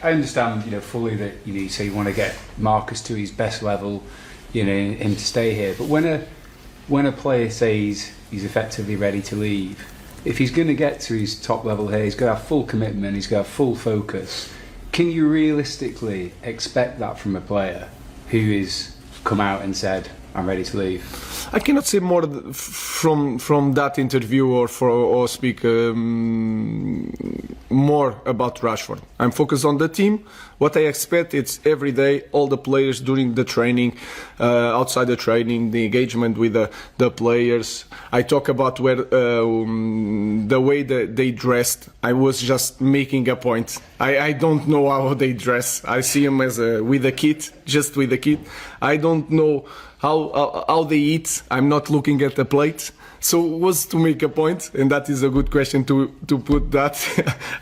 I understand, fully that you say you want to get Marcus to his best level, him to stay here. But when a player says he's effectively ready to leave, if he's going to get to his top level here, he's got to have full commitment, he's got to have full focus. Can you realistically expect that from a player who has come out and said, I'm ready to leave? I cannot say more from that interview or speak more about Rashford. I'm focused on the team. What I expect, it's every day, all the players during the training, outside the training, the engagement with the players. I talk about the way that they dressed. I was just making a point. I don't know how they dress. I see them as with a kit, just with a kit. I don't know how they eat. I'm not looking at the plate. So it was to make a point, and that is a good question to put that.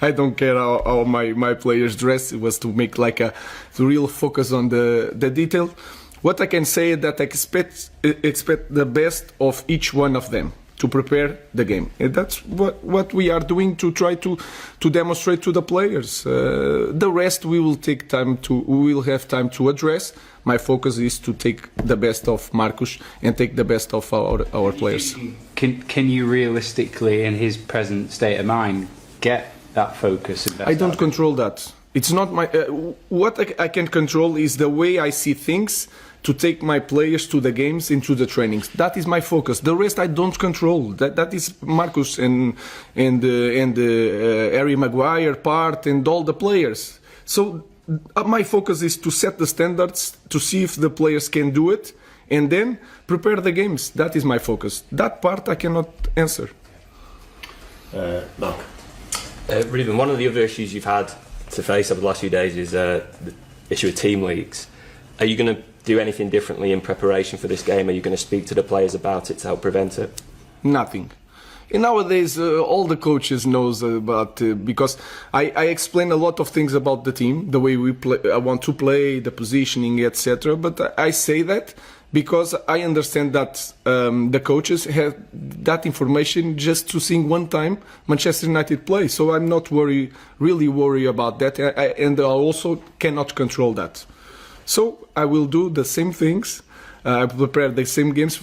I don't care how my players dress. It was to make like a real focus on the detail. What I can say is that I expect the best of each one of them to prepare the game. And that's what we are doing to try to demonstrate to the players. The rest we will have time to address. My focus is to take the best of Marcus and take the best of our players. Can you realistically, in his present state of mind, get that focus? I don't control that. It's not my. What I can control is the way I see things, to take my players to the games and to the trainings. That is my focus. The rest I don't control. That is Marcus and Harry Maguire part and all the players. So my focus is to set the standards, to see if the players can do it, and then prepare the games. That is my focus. That part I cannot answer. Mark. Ruben, one of the other issues you've had to face over the last few days is the issue of team leaks. Are you going to do anything differently in preparation for this game? Are you going to speak to the players about it to help prevent it? Nothing. And nowadays, all the coaches knows about because I explain a lot of things about the team, the way we play, I want to play, the positioning, etc. But I say that because I understand that the coaches have that information just to see one time Manchester United play. So I'm not really worried about that, and I also cannot control that. So I will do the same things, I prepare the same games,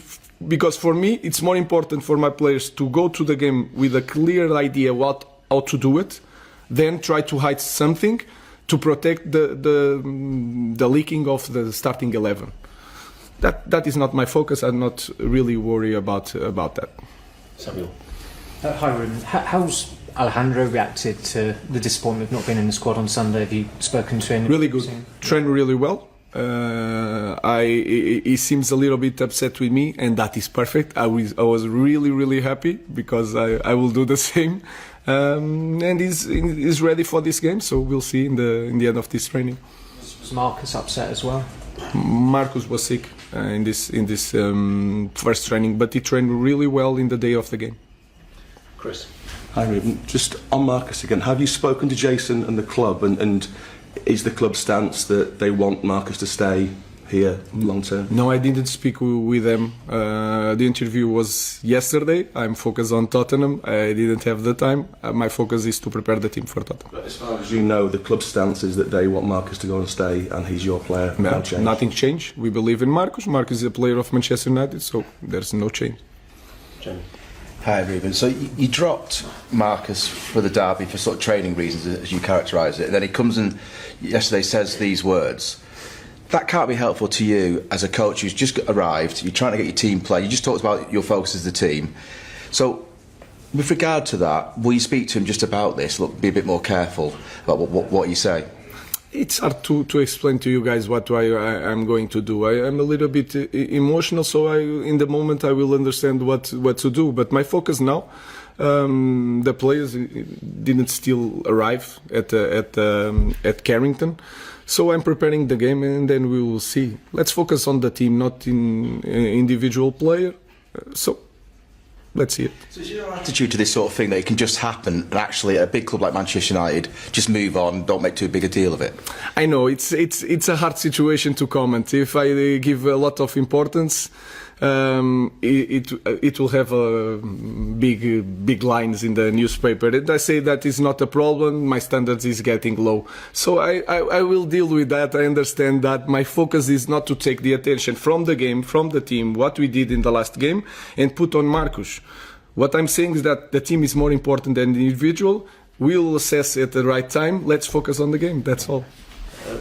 because for me it's more important for my players to go to the game with a clear idea how to do it, than try to hide something to protect the leaking of the starting 11. That is not my focus. I'm not really worried about that. Samuel. Hi Ruben. How's Alejandro reacted to the disappointment of not being in the squad on Sunday? Have you spoken to him? Really good. Trained really well. He seems a little bit upset with me, and that is perfect. I was really happy, because I will do the same. And he's ready for this game, so we'll see in the end of this training. Was Marcus upset as well? Marcus was sick in this first training, but he trained really well in the day of the game. Chris. Hi Ruben, just on Marcus again, have you spoken to Jason and the club, and is the club stance that they want Marcus to stay here long term? No, I didn't speak with them. The interview was yesterday. I'm focused on Tottenham. I didn't have the time. My focus is to prepare the team for Tottenham. But as far as you know, the club stance is that they want Marcus to go and stay, and he's your player. No, nothing changed. We believe in Marcus. Marcus is a player of Manchester United, so there's no change. Jamie. Hi Ruben. So you dropped Marcus for the derby for sort of training reasons, as you characterise it, and then he comes and yesterday says these words. That can't be helpful to you as a coach who's just arrived. You're trying to get your team play. You just talked about your focus as the team. So with regard to that, will you speak to him just about this? Look, be a bit more careful about what you say. It's hard to explain to you guys what I'm going to do. I'm a little bit emotional, so in the moment I will understand what to do. But my focus now, the players didn't still arrive at Carrington, so I'm preparing the game, and then we will see. Let's focus on the team, not in individual player. So let's see it. So is your attitude to this sort of thing that it can just happen, and actually at a big club like Manchester United, just move on, don't make too big a deal of it? I know it's a hard situation to comment. If I give a lot of importance, it will have big lines in the newspaper. And I say that is not a problem. My standards is getting low, so I will deal with that. I understand that my focus is not to take the attention from the game, from the team, what we did in the last game, and put on Marcus. What I'm saying is that the team is more important than the individual. We'll assess at the right time. Let's focus on the game. That's all.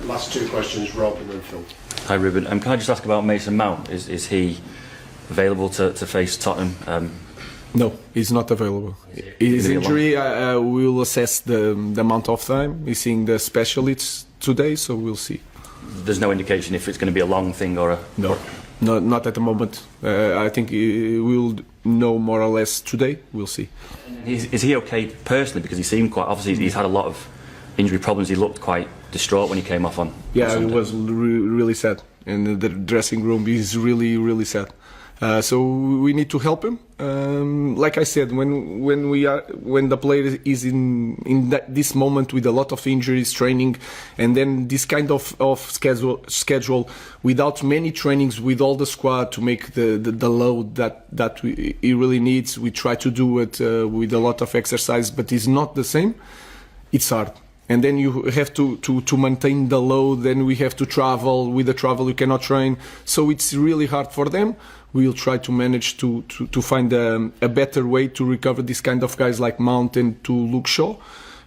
Last two questions, Roben and Phil. Hi Ruben, can I just ask about Mason Mount? Is he available to face Tottenham? No, he's not available. His injury, we'll assess the amount of time. He's seeing the specialists today, so we'll see. There's no indication if it's going to be a long thing or a... No, not at the moment. I think we'll know more or less today. We'll see. Is he okay personally? Because he seemed quite... Obviously, he's had a lot of injury problems. He looked quite distraught when he came off on Sunday. It was really sad. In the dressing room, he's really sad. So we need to help him. Like I said, when the player is in this moment with a lot of injuries, training, and then this kind of schedule without many trainings with all the squad to make the load that he really needs. We try to do it with a lot of exercise, but it's not the same. It's hard. And then you have to maintain the load, then we have to travel. With the travel you cannot train, so it's really hard for them. We'll try to manage to find a better way to recover this kind of guys like Mount and to Luke Shaw,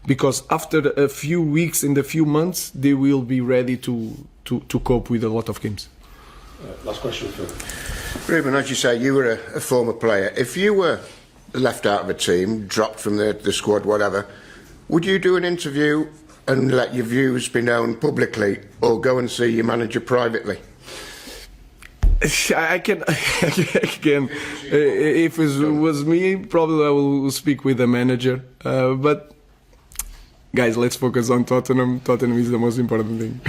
because after a few weeks and a few months they will be ready to cope with a lot of games. Last question, Phil. Ruben, as you say, you were a former player. If you were left out of a team, dropped from the squad, whatever, would you do an interview and let your views be known publicly, or go and see your manager privately? I can. If it was me, probably I will speak with the manager. But guys, let's focus on Tottenham. Tottenham is the most important thing.